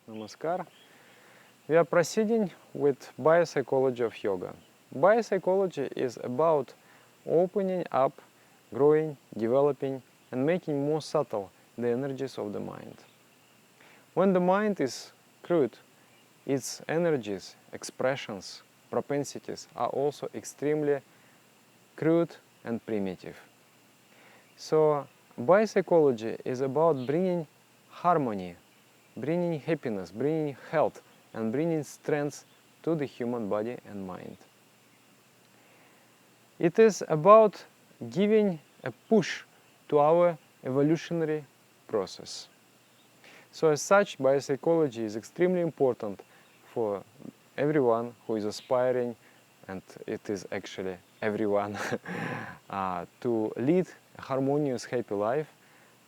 Namaskar. We are proceeding with biopsychology of yoga. Biopsychology is about opening up, growing, developing, and making more subtle the energies of the mind. When the mind is crude, its energies, expressions, propensities are also extremely crude and primitive. So, biopsychology is about bringing harmony, bringing happiness, bringing health, and bringing strength to the human body and mind. It is about giving a push to our evolutionary process. So as such, biopsychology is extremely important for everyone who is aspiring, and it is actually everyone, to lead a harmonious, happy life.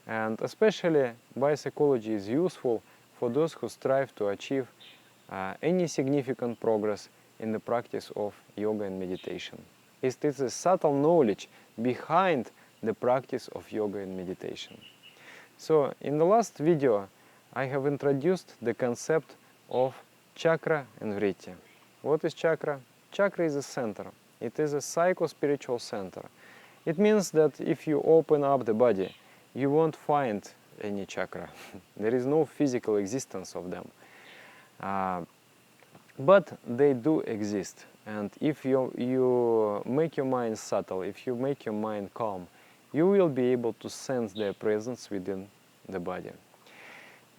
And especially biopsychology is useful for those who strive to achieve any significant progress in the practice of yoga and meditation. It is a subtle knowledge behind the practice of yoga and meditation. So in the last video, I have introduced the concept of chakra and vritti. What is chakra? Chakra is a center. It is a psychospiritual center. It means that if you open up the body, you won't find any chakra. There is no physical existence of them. But they do exist. And if you make your mind subtle, if you make your mind calm, you will be able to sense their presence within the body.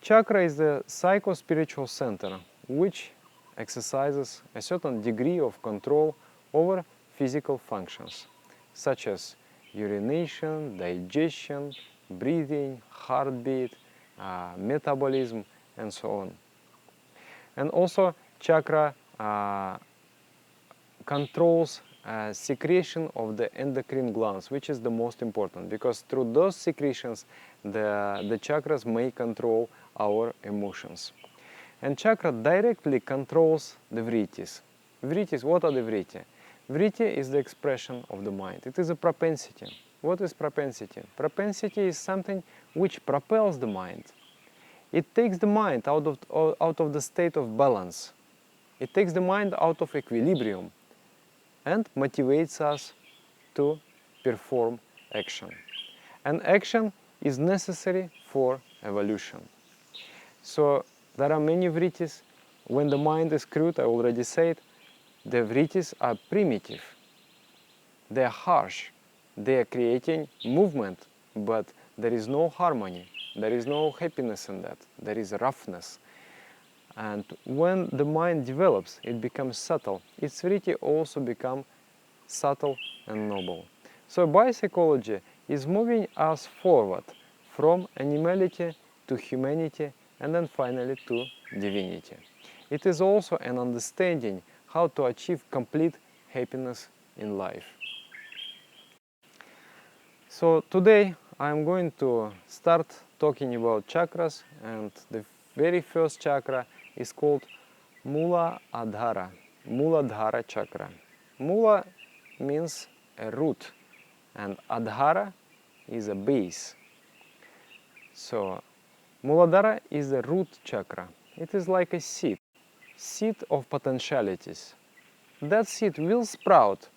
Chakra is the psychospiritual center, which exercises a certain degree of control over physical functions, such as urination, digestion, breathing, heartbeat, metabolism, and so on. And also, chakra controls secretion of the endocrine glands, which is the most important, because through those secretions, the chakras may control our emotions. And chakra directly controls the vrittis. Vrittis, what are the vritti? Vritti is the expression of the mind. It is a propensity. What is propensity? Propensity is something which propels the mind. It takes the mind out of the state of balance. It takes the mind out of equilibrium and motivates us to perform action. And action is necessary for evolution. So there are many vrittis. When the mind is crude, I already said, the vrittis are primitive. They are harsh. They are creating movement, but there is no harmony. There is no happiness in that. There is roughness. And when the mind develops, it becomes subtle. Its vritti also become subtle and noble. So biopsychology is moving us forward from animality to humanity and then finally to divinity. It is also an understanding how to achieve complete happiness in life. So today I am going to start talking about chakras, and the very first chakra is called Muladhara, Muladhara chakra. Mula means a root, and Adhara is a base. So Muladhara is the root chakra. It is like a seed of potentialities. That seed will sprout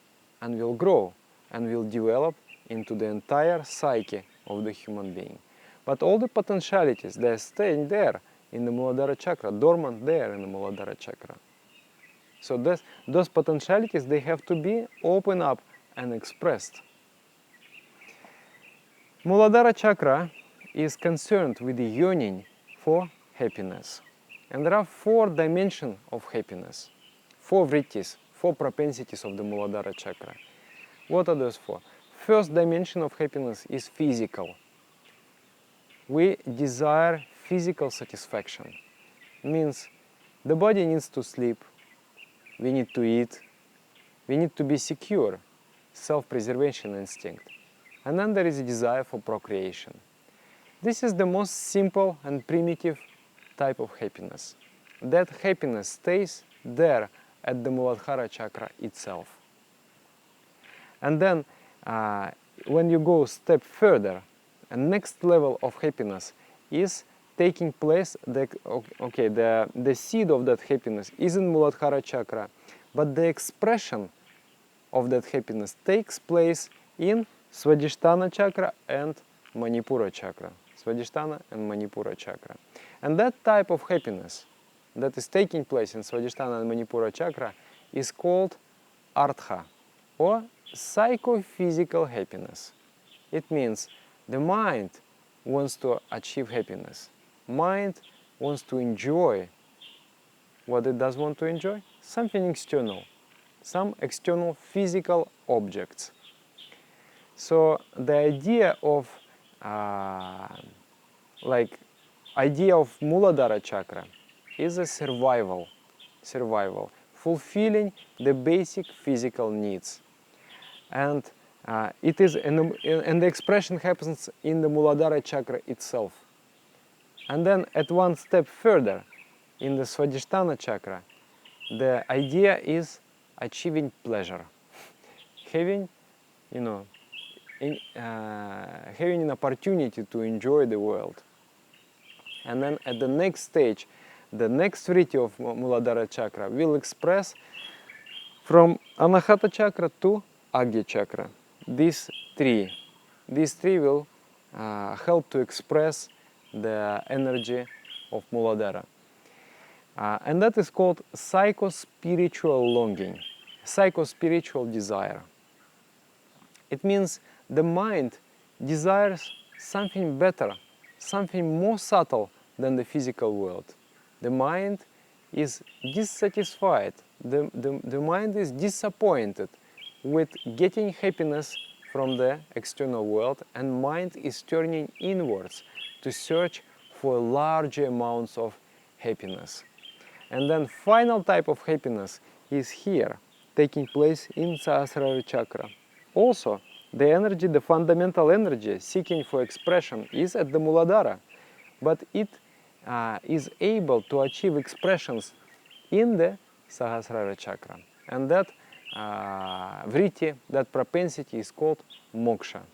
and will grow and will develop into the entire psyche of the human being. But all the potentialities, they are staying there in the Muladhara chakra, dormant there in the Muladhara chakra. So those potentialities, they have to be opened up and expressed. Muladhara chakra is concerned with the yearning for happiness. And there are 4 dimensions of happiness, 4 vrittis, 4 propensities of the Muladhara chakra. What are those 4? First dimension of happiness is physical. We desire physical satisfaction. Means the body needs to sleep, we need to eat, we need to be secure, self-preservation instinct. And then there is a desire for procreation. This is the most simple and primitive type of happiness. That happiness stays there at the Muladhara chakra itself. And then when you go a step further, a next level of happiness is taking place, the seed of that happiness is in Muladhara chakra, but the expression of that happiness takes place in Swadhisthana chakra and Manipura chakra. Swadhisthana and Manipura chakra. And that type of happiness that is taking place in Swadhisthana and Manipura chakra is called artha, or psychophysical happiness. It means the mind wants to achieve happiness. Mind wants to enjoy what it does want to enjoy. Something external, some external physical objects. So the idea of Muladhara chakra is a survival, fulfilling the basic physical needs, and and the expression happens in the Muladhara chakra itself. And then at one step further, in the Swadhisthana chakra, the idea is achieving pleasure, having, having an opportunity to enjoy the world. And then at the next stage, the next variety of Muladhara chakra will express from Anahata chakra to Agya chakra. These three will help to express the energy of Muladhara. And that is called psychospiritual longing, psychospiritual desire. It means the mind desires something better, something more subtle than the physical world. The mind is dissatisfied, the mind is disappointed with getting happiness from the external world, and mind is turning inwards to search for larger amounts of happiness. And then final type of happiness is here, taking place in Sahasrara chakra. Also, the energy, the fundamental energy seeking for expression is at the Muladhara, but it is able to achieve expressions in the Sahasrara chakra. And that vritti, that propensity is called moksha.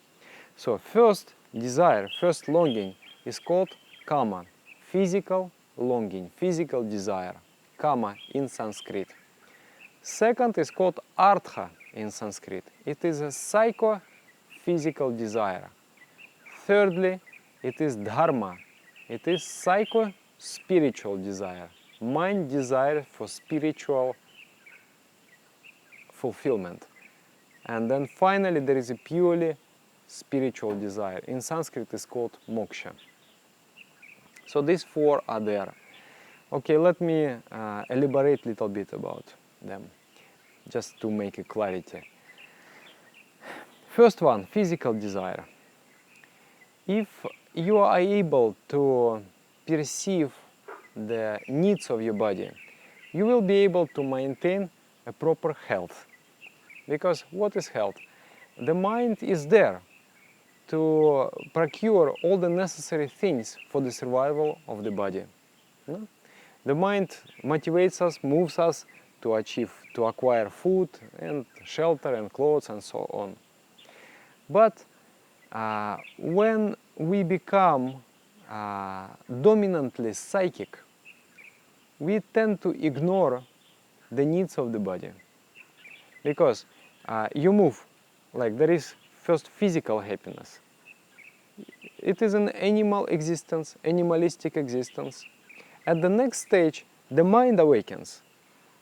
So first desire, first longing is called kama, physical longing, physical desire, kama in Sanskrit. Second is called artha in Sanskrit. It is a psycho-physical desire. Thirdly, it is dharma. It is psycho-spiritual desire, mind desire for spiritual fulfillment. And then finally there is a purely spiritual desire. In Sanskrit it's called moksha. So these four are there. Okay, let me elaborate a little bit about them, just to make a clarity. First one, physical desire. If you are able to perceive the needs of your body, you will be able to maintain a proper health. Because what is health? The mind is there to procure all the necessary things for the survival of the body. No? The mind motivates us, moves us to acquire food and shelter and clothes and so on. But when we become dominantly psychic, we tend to ignore the needs of the body. Because you move, like there is first physical happiness. It is an animal existence, animalistic existence. At the next stage, the mind awakens.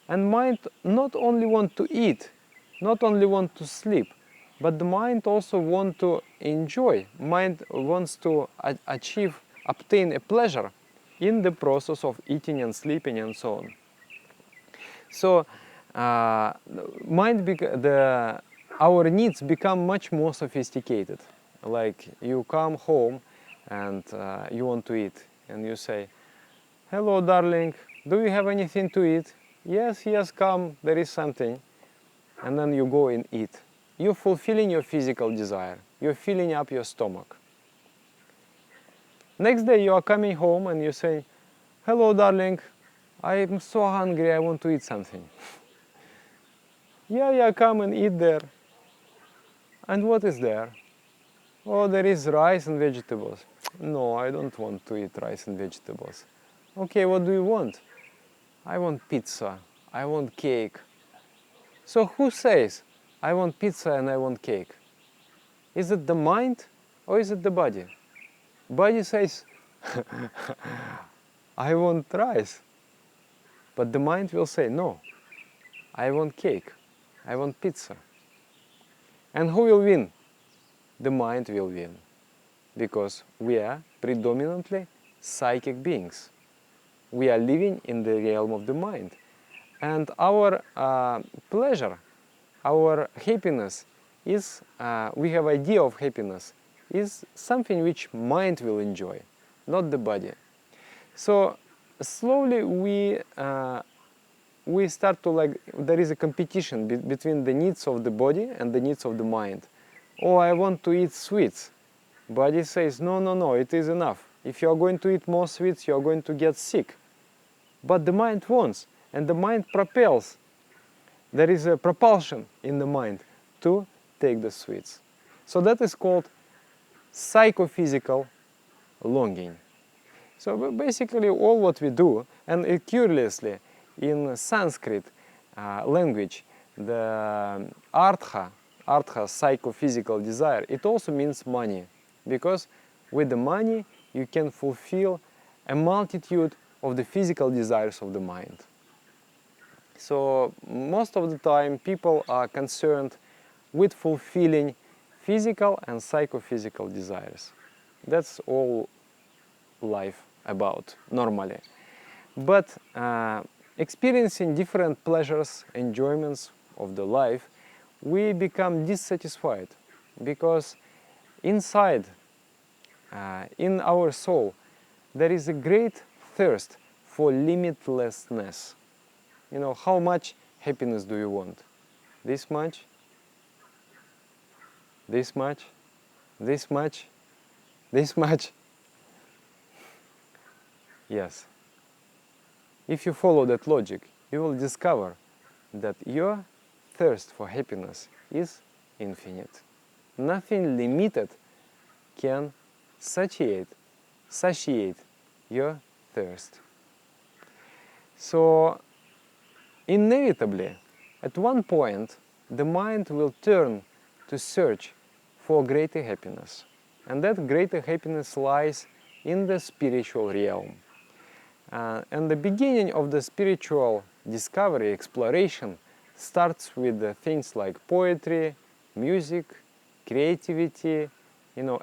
And mind not only wants to eat, not only wants to sleep, but the mind also wants to enjoy. Mind wants to obtain a pleasure in the process of eating and sleeping and so on. So our needs become much more sophisticated. Like you come home and you want to eat, and you say, "Hello, darling, do you have anything to eat?" "Yes, yes, come, there is something." And then you go and eat. You're fulfilling your physical desire. You're filling up your stomach. Next day you are coming home and you say, "Hello, darling, I'm so hungry, I want to eat something." Yeah, come and eat there. And what is there? Oh, there is rice and vegetables. No, I don't want to eat rice and vegetables. Okay, what do you want? I want pizza. I want cake. So who says, I want pizza and I want cake? Is it the mind or is it the body? Body says, I want rice. But the mind will say, no, I want cake. I want pizza. And who will win? The mind will win. Because we are predominantly psychic beings. We are living in the realm of the mind. And our pleasure, our happiness is, we have idea of happiness, is something which mind will enjoy, not the body. So slowly we start to like, there is a competition between the needs of the body and the needs of the mind. Oh, I want to eat sweets. Body says, no, no, no, it is enough. If you are going to eat more sweets, you are going to get sick. But the mind wants, and the mind propels. There is a propulsion in the mind to take the sweets. So that is called psychophysical longing. So basically all what we do, and curiously, in Sanskrit language, the artha, psychophysical desire, it also means money. Because with the money you can fulfill a multitude of the physical desires of the mind. So most of the time people are concerned with fulfilling physical and psychophysical desires. That's all life about normally. But experiencing different pleasures, enjoyments of the life, we become dissatisfied because inside, in our soul, there is a great thirst for limitlessness. You know, how much happiness do you want? This much? This much? This much? This much? Yes. If you follow that logic, you will discover that your thirst for happiness is infinite. Nothing limited can satiate your thirst. So, inevitably, at one point, the mind will turn to search for greater happiness. And that greater happiness lies in the spiritual realm. And the beginning of the spiritual discovery, exploration, starts with things like poetry, music, creativity,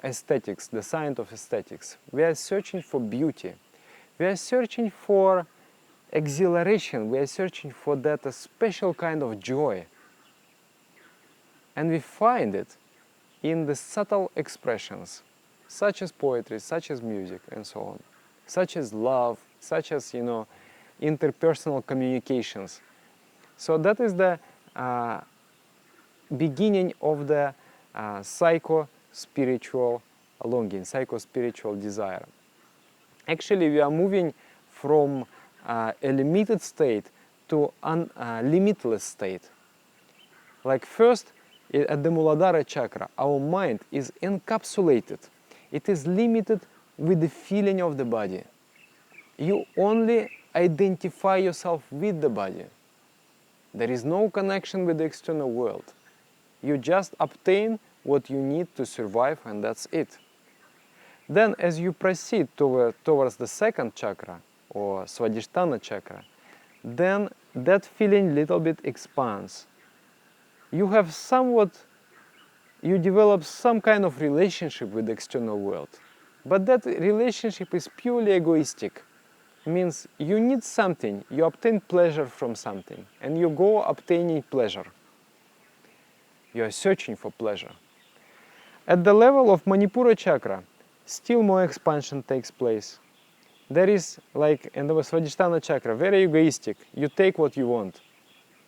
aesthetics, the science of aesthetics. We are searching for beauty. We are searching for exhilaration. We are searching for that special kind of joy. And we find it in the subtle expressions, such as poetry, such as music, and so on, such as love, such as, interpersonal communications. So that is the beginning of the psycho-spiritual longing, psycho-spiritual desire. Actually, we are moving from a limited state to a limitless state. Like first, at the Muladhara chakra, our mind is encapsulated. It is limited with the feeling of the body. You only identify yourself with the body. There is no connection with the external world. You just obtain what you need to survive, and that's it. Then as you proceed towards the second chakra, or Swadhisthana chakra, then that feeling little bit expands. You develop some kind of relationship with the external world. But that relationship is purely egoistic. Means you need something, you obtain pleasure from something, and you go obtaining pleasure. You are searching for pleasure. At the level of Manipura chakra, still more expansion takes place. There is, like in the Swadhisthana chakra, very egoistic. You take what you want.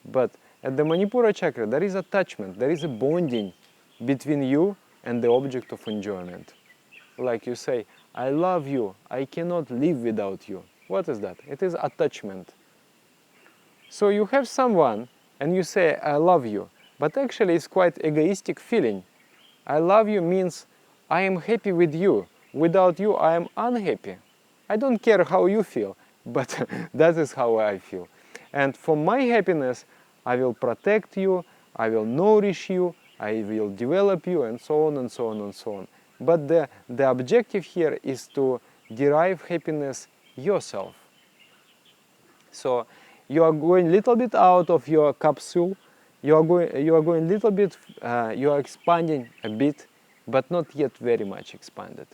But at the Manipura chakra, there is attachment, there is a bonding between you and the object of enjoyment. Like you say, I love you, I cannot live without you. What is that? It is attachment. So you have someone and you say, I love you, but actually it's quite egoistic feeling. I love you means I am happy with you, Without you, I am unhappy. I don't care how you feel, but that is how I feel. And for my happiness, I will protect you, I will nourish you, I will develop you, and so on and so on and so on. But the objective here is to derive happiness yourself. So you are going a little bit out of your capsule, you are going a little bit, you are expanding a bit, but not yet very much expanded.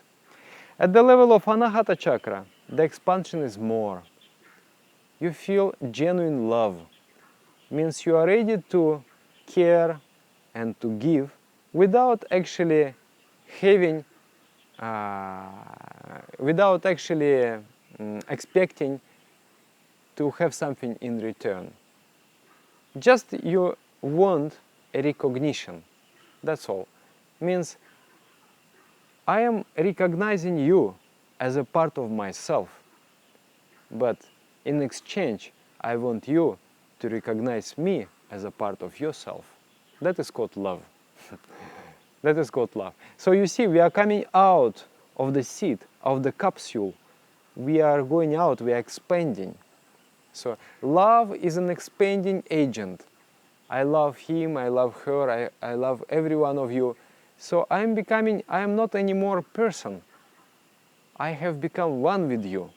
At the level of Anahata chakra, the expansion is more. You feel genuine love. Means you are ready to care and to give without actually having, without actually expecting to have something in return. Just you want a recognition. That's all. Means I am recognizing you as a part of myself, but in exchange, I want you to recognize me as a part of yourself. That is called love. That is called love. So you see, we are coming out of the seed, of the capsule. We are going out, we are expanding. So love is an expanding agent. I love him, I love her, I love every one of you. So I am not anymore a person. I have become one with you.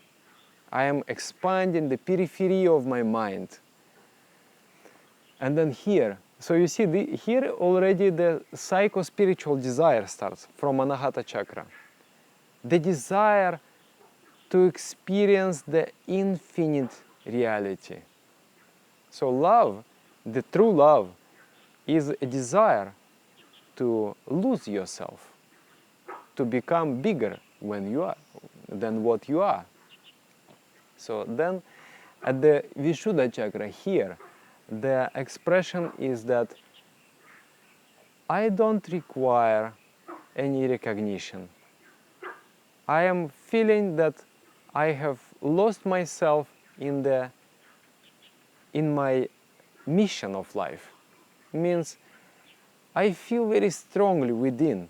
I am expanding the periphery of my mind. And then here, so you see, here already the psychospiritual desire starts from Anahata chakra. The desire to experience the infinite reality. So love, the true love, is a desire to lose yourself, to become bigger than what you are. So then at the Vishuddha chakra here, the expression is that I don't require any recognition. I am feeling that I have lost myself in my mission of life. Means I feel very strongly within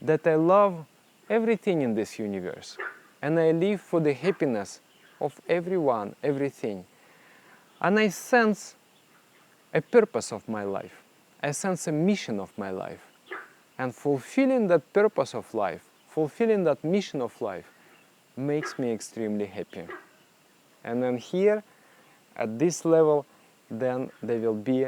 that I love everything in this universe, and I live for the happiness of everyone, everything. And I sense a purpose of my life. I sense a mission of my life. And fulfilling that purpose of life, fulfilling that mission of life, makes me extremely happy. And then here, at this level, then there will be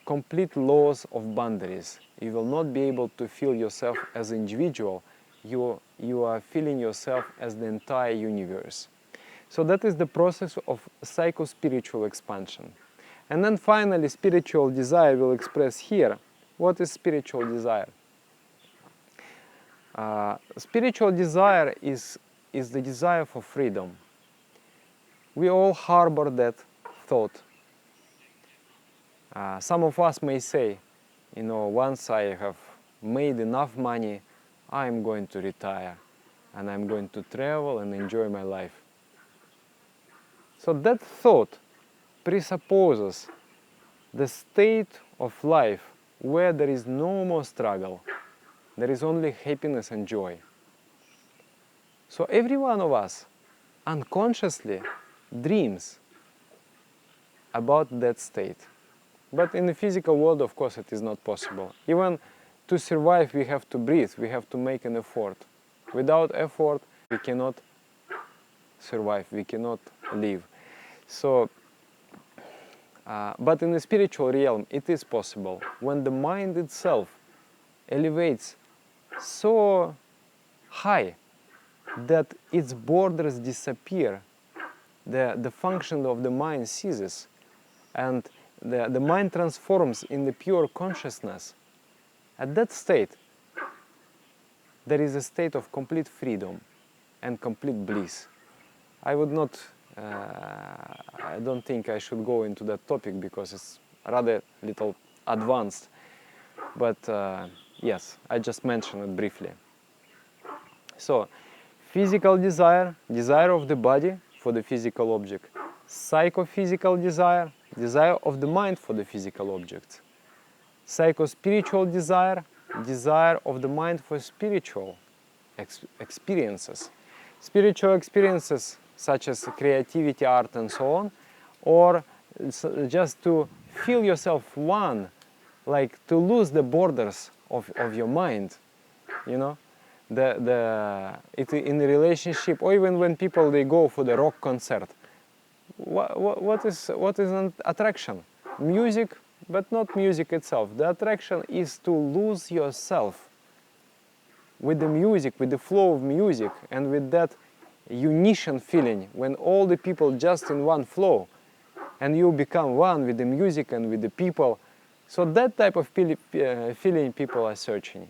complete loss of boundaries. You will not be able to feel yourself as an individual. You are feeling yourself as the entire universe. So that is the process of psychospiritual expansion. And then finally, spiritual desire will express here. What is spiritual desire? Spiritual desire is the desire for freedom. We all harbor that thought. Some of us may say, once I have made enough money, I'm going to retire and I'm going to travel and enjoy my life. So that thought presupposes the state of life where there is no more struggle. There is only happiness and joy. So every one of us unconsciously dreams about that state. But in the physical world, of course, it is not possible. Even to survive, we have to breathe, we have to make an effort. Without effort, we cannot survive, we cannot live. So, but in the spiritual realm, it is possible. When the mind itself elevates so high that its borders disappear, the function of the mind ceases, and the mind transforms in the pure consciousness. At that state, there is a state of complete freedom and complete bliss. I would not, I don't think I should go into that topic because it's rather little advanced, but yes, I just mentioned it briefly. So, physical desire, desire of the body for the physical object, psychophysical desire, desire of the mind for the physical objects, psychospiritual desire, desire of the mind for spiritual experiences. Spiritual experiences such as creativity, art and so on, or just to feel yourself one, like to lose the borders of your mind, you know, in a relationship, or even when people they go for the rock concert. What is an attraction? Music, but not music itself. The attraction is to lose yourself with the music, with the flow of music, and with that unison feeling when all the people just in one flow, and you become one with the music and with the people. So that type of feeling people are searching.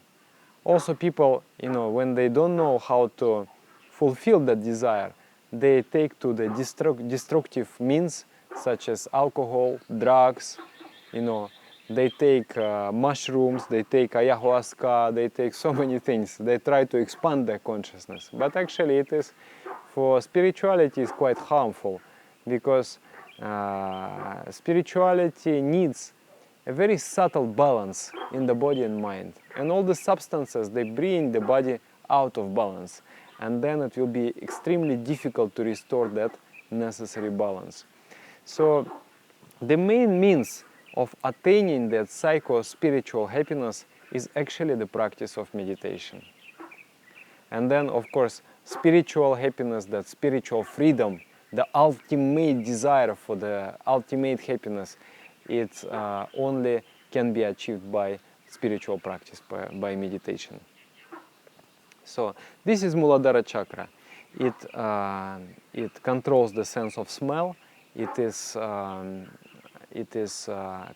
Also people, you know, when they don't know how to fulfill that desire, they take to the destructive means such as alcohol, drugs, you know, they take mushrooms, they take ayahuasca, they take so many things. They try to expand their consciousness. But actually it is, for spirituality is quite harmful, because spirituality needs a very subtle balance in the body and mind. And all the substances, they bring the body out of balance. And then it will be extremely difficult to restore that necessary balance. So the main means of attaining that psycho-spiritual happiness is actually the practice of meditation. And then, of course, spiritual happiness, that spiritual freedom, the ultimate desire for the ultimate happiness, it only can be achieved by spiritual practice, by meditation. So this is Muladhara chakra. It controls the sense of smell. It is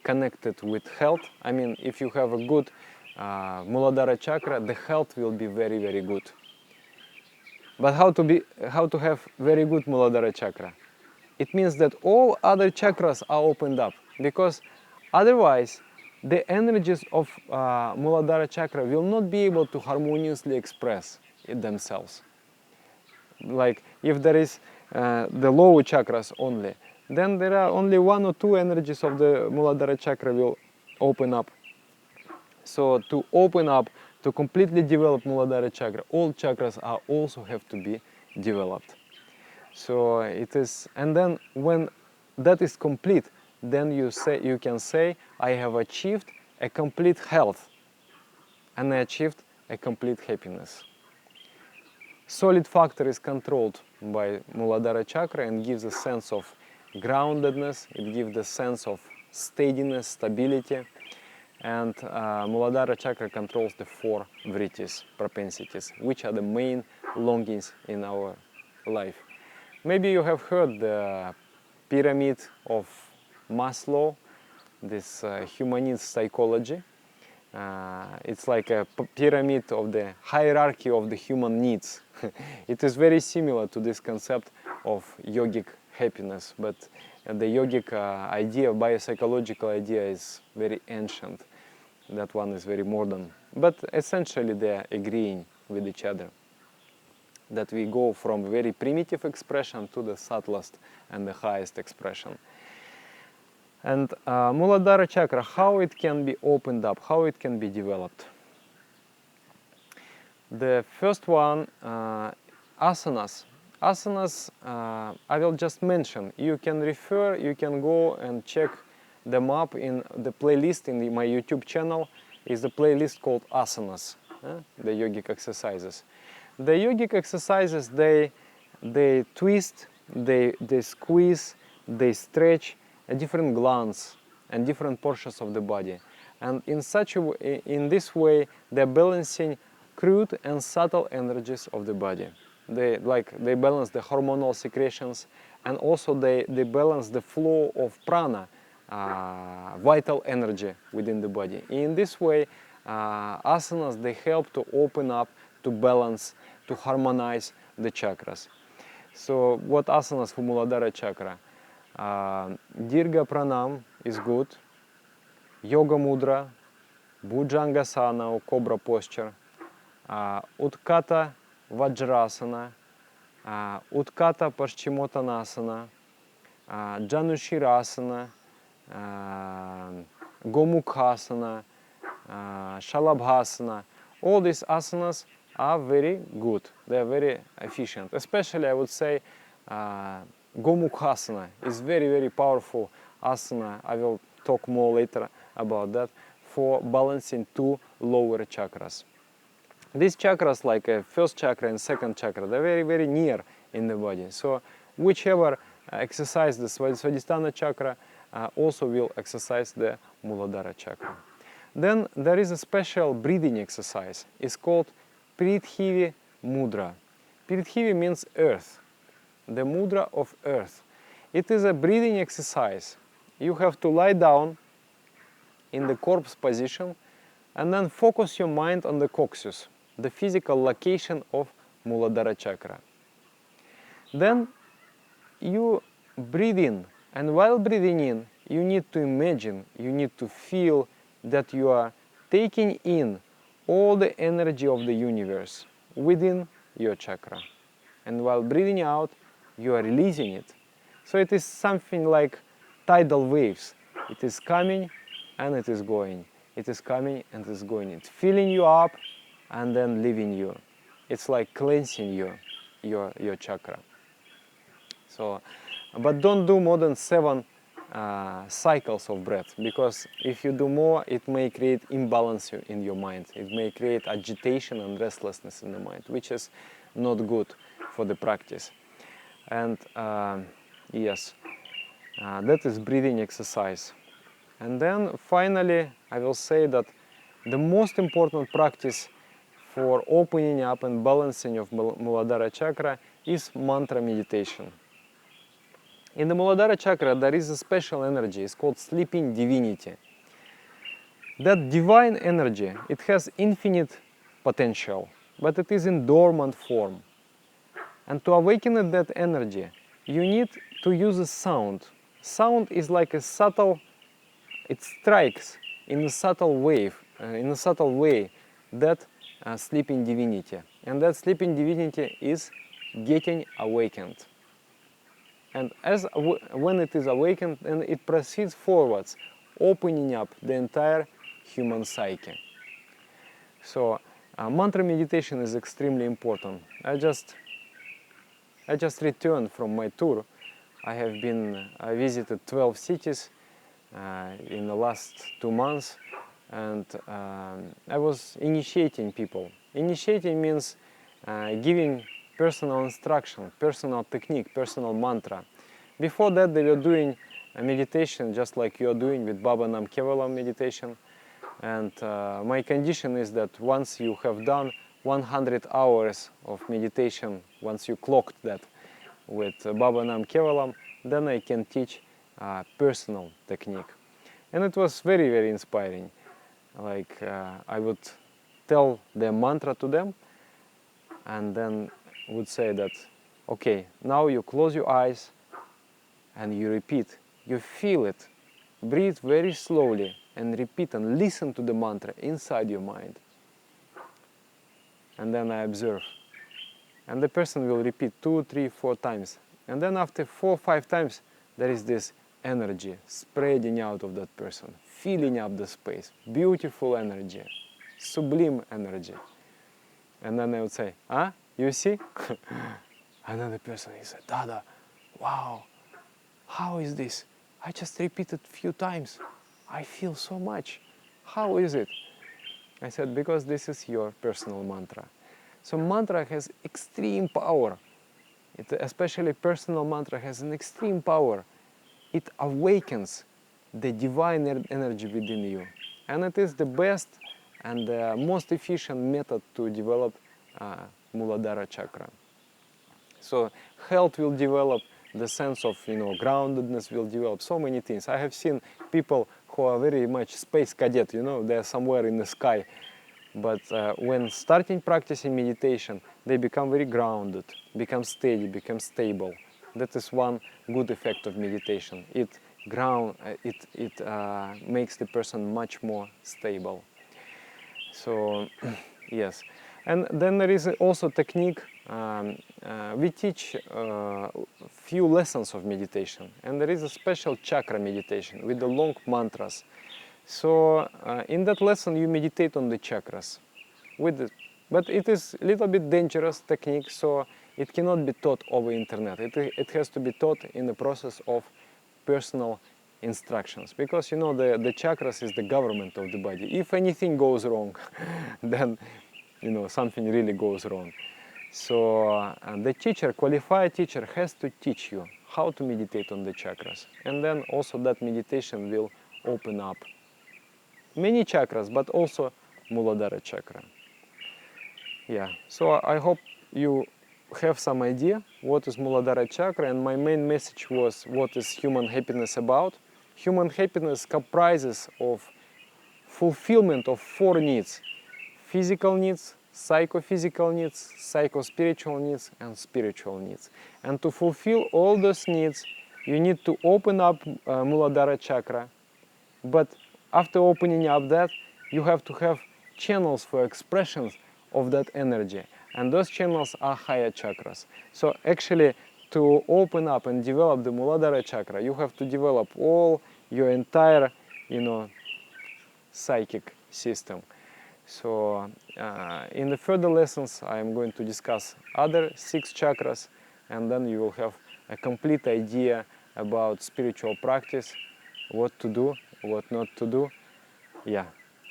connected with health. I mean, if you have a good Muladhara chakra, the health will be very, very good. But how to have very good Muladhara chakra? It means that all other chakras are opened up, because otherwise the energies of Muladhara chakra will not be able to harmoniously express it themselves. Like if there is the lower chakras only, then there are only one or two energies of the Muladhara chakra will open up. So to open up, to completely develop Muladhara chakra, all chakras are also have to be developed. So it is, and then when that is complete, then you can say, I have achieved a complete health, and I achieved a complete happiness. Solid factor is controlled by Muladhara chakra and gives a sense of groundedness, it gives the sense of steadiness, stability, and Muladhara chakra controls the four vrittis, propensities, which are the main longings in our life. Maybe you have heard the pyramid of Maslow, this humanist psychology. It's like a pyramid of the hierarchy of the human needs. It is very similar to this concept of yogic happiness, but the yogic idea, biopsychological idea, is very ancient. That one is very modern. But essentially they are agreeing with each other, that we go from very primitive expression to the subtlest and the highest expression. And Muladhara chakra, how it can be opened up, how it can be developed. The first one, asanas. Asanas, I will just mention. You can refer, you can go and check them up in the playlist in my YouTube channel. Is a playlist called asanas, the yogic exercises. The yogic exercises, they twist, they squeeze, they stretch different glands and different portions of the body. And in this way, they're balancing crude and subtle energies of the body. They balance the hormonal secretions, and also they balance the flow of prana, vital energy within the body. In this way, asanas, they help to open up, to balance, to harmonize the chakras. So what asanas for Muladhara chakra? Dirga pranam is good, yoga mudra, bhujangasana or cobra posture, utkata vajrasana, utkata paschimottanasana, janushirasana, gomukhasana, shalabhasana. All these asanas are very good. They are very efficient. Especially, I would say, Gomukhasana is very, very powerful asana. I will talk more later about that, for balancing two lower chakras. These chakras, like first chakra and second chakra, they're very, very near in the body. So whichever exercise the Svadhisthana chakra also will exercise the Muladhara chakra. Then there is a special breathing exercise. It's called Prithivi Mudra. Prithivi means earth, the mudra of earth. It is a breathing exercise. You have to lie down in the corpse position and then focus your mind on the coccyx, the physical location of Muladhara chakra. Then you breathe in, and while breathing in, you need to imagine, you need to feel that you are taking in all the energy of the universe within your chakra. And while breathing out, you are releasing it. So it is something like tidal waves. It is coming and it is going. It is coming and it is going. It's filling you up and then leaving you. It's like cleansing your chakra. So, but don't do more than 7 cycles of breath, because if you do more, it may create imbalance in your mind. It may create agitation and restlessness in the mind, which is not good for the practice. And yes, that is breathing exercise. And then finally, I will say that the most important practice for opening up and balancing of Muladhara chakra is mantra meditation. In the Muladhara chakra, there is a special energy. It's called sleeping divinity. That divine energy, it has infinite potential, but it is in dormant form. And to awaken that energy, you need to use a sound. Sound is like a subtle, it strikes in a subtle wave, in a subtle way, that sleeping divinity. And that sleeping divinity is getting awakened. And when it is awakened, and it proceeds forwards, opening up the entire human psyche. So mantra meditation is extremely important. I just returned from my tour. I visited 12 cities in the last 2 months, and I was initiating people. Initiating means giving personal instruction, personal technique, personal mantra. Before that, they were doing a meditation just like you are doing with Baba Nam Kevalam meditation. And my condition is that once you have done 100 hours of meditation, once you clocked that with Baba Nam Kevalam, then I can teach personal technique. And it was very, very inspiring. Like I would tell the mantra to them, and then would say that, okay, now you close your eyes and you repeat, you feel it, breathe very slowly and repeat and listen to the mantra inside your mind. And then I observe. And the person will repeat 2, 3, 4 times. And then after 4 or 5 times, there is this energy spreading out of that person, filling up the space, beautiful energy, sublime energy. And then I would say, you see? And then the person is like, Dada, wow, how is this? I just repeated a few times. I feel so much. How is it? I said, because this is your personal mantra. So mantra has extreme power. Especially personal mantra has an extreme power. It awakens the divine energy within you. And it is the best and the most efficient method to develop Muladhara chakra. So health will develop, the sense of groundedness will develop, so many things. I have seen people who are very much space cadet, they're somewhere in the sky. But when starting practicing meditation, they become very grounded, become steady, become stable. That is one good effect of meditation. It makes the person much more stable. So yes. And then there is also technique. We teach few lessons of meditation, and there is a special chakra meditation with the long mantras. So in that lesson you meditate on the chakras with But it is a little bit dangerous technique, so it cannot be taught over internet. It has to be taught in the process of personal instructions, because you know the chakras is the government of the body. If anything goes wrong, then you know something really goes wrong. So the teacher, qualified teacher, has to teach you how to meditate on the chakras, and then also that meditation will open up many chakras, but also Muladhara chakra. Yeah, so I hope you have some idea what is Muladhara chakra, and my main message was what is human happiness about. Human happiness comprises of fulfillment of 4 needs: physical needs, psychophysical needs, psychospiritual needs, and spiritual needs. And to fulfill all those needs, you need to open up Muladhara chakra, but after opening up that, you have to have channels for expressions of that energy, and those channels are higher chakras. So actually, to open up and develop the Muladhara chakra, you have to develop all your entire, you know, psychic system. So in the further lessons, I am going to discuss other 6 chakras, and then you will have a complete idea about spiritual practice, what to do, what not to do. Yeah,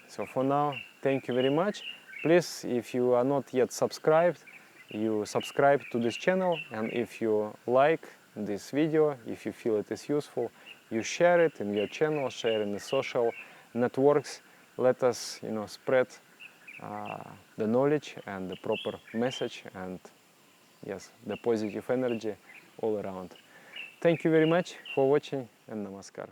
so for now, thank you very much. Please, if you are not yet subscribed, you subscribe to this channel, and if you like this video, if you feel it is useful, you share it in your channel, share in the social networks. Let us, you know, spread the knowledge and the proper message, and yes, the positive energy all around. Thank you very much for watching, and namaskar.